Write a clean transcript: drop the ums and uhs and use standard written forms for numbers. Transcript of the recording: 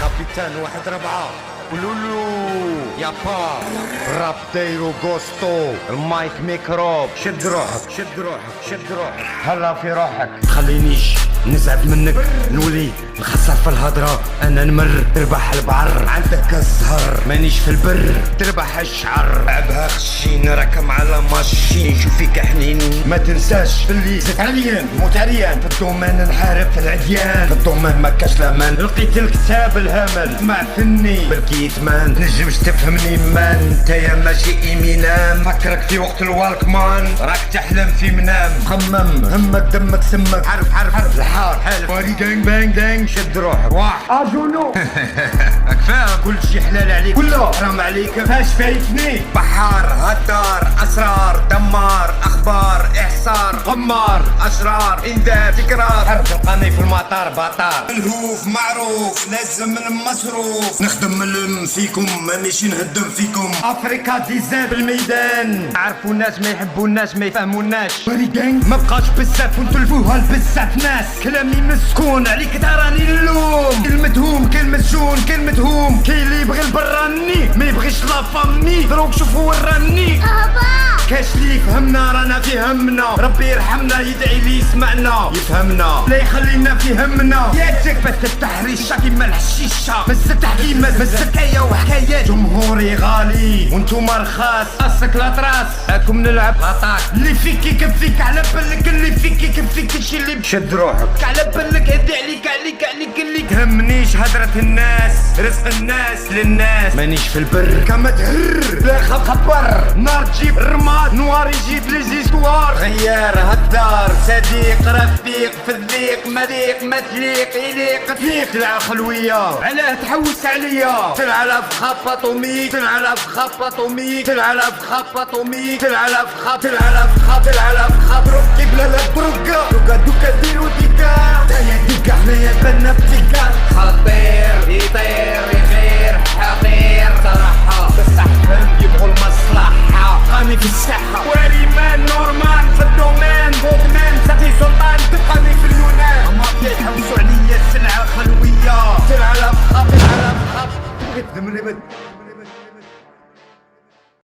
كابيتان 1-4 قولولو يا با راب دايرو غوستو المايك ميكروب شد روحك شد روحك شد روحك هلا في روحك تخلينيش نزعد منك نولي نخسر في الهضرة انا نمر تربح البعر عندك الزهر مانيش في البر تربح الشعر لعبها خشين راكم على ماشين نشوف فيك حنين ما تنساش اللي زدت عليا موت عليا في الدومان نحارب في العديان في الدومان ما كاش لامان لقيت الكتاب الهمل مع فني بلكي يتمان تنجمش تفهمني مان نتايا ماشي ايمينام فكرك في وقت الوالكمان راك تحلم في منام خمم همك دمك سمك حرف الحار حالف واري دانج بانج دانج شد روحك واحد اجونو كفايه كل شي حلال عليك كله حرام عليك فاش فايتني بحار هدار اسرار دمار اخبار احصار غمار اشرار انذار تكرار حرب تلقاني في المطار بطار الهوف معروف لازم المصروف نخدم ملم فيكم مانيش نهدم فيكم افريكا ديزان بالميدان عرفوا الناس ما يحبوا الناس ما يفهموناش بريدان ما بقاش بزاف ونتلفوها لبزاف ناس كلامي مسكون عليك تراني اللوم كلمة هوم كلمة شون كلمة هوم كي اللي يبغي البراني ما يبغيش لا فامي دروك شوفوا وراني كاش لي فهمنا رانا في همنا ربي يرحمنا يدعي لي يسمعنا يفهمنا لا يخلينا في همنا ياتك بس التحريشة كيما الحشيشة بس التحكيم بس حكاية وحكايات جمهوري غالي وانتوما رخاص راسك لا تراس راكم نلعب غطاك اللي فيك يكفيك على بالك اللي فيك يكفيك الشي اللي شد روحك على بالك هدي عليك اللي تهمنيش هدرة الناس رزق الناس للناس مانيش في البر كما تهر لا خبر نار تجيب الرماد نوار يجيب لي زيستوار غيار هدار صديق رفيق في الضيق مضيق ما تليق يليق تليق تلعب خلوية علاه تحوس عليا تلعب خبط وميت تلعب خبط وميت تلعب خبط وميت تلعب خبط روكي بلا لا بروكا دوكا ديرو ديكا تايا ديكا حنايا بنا بتيكا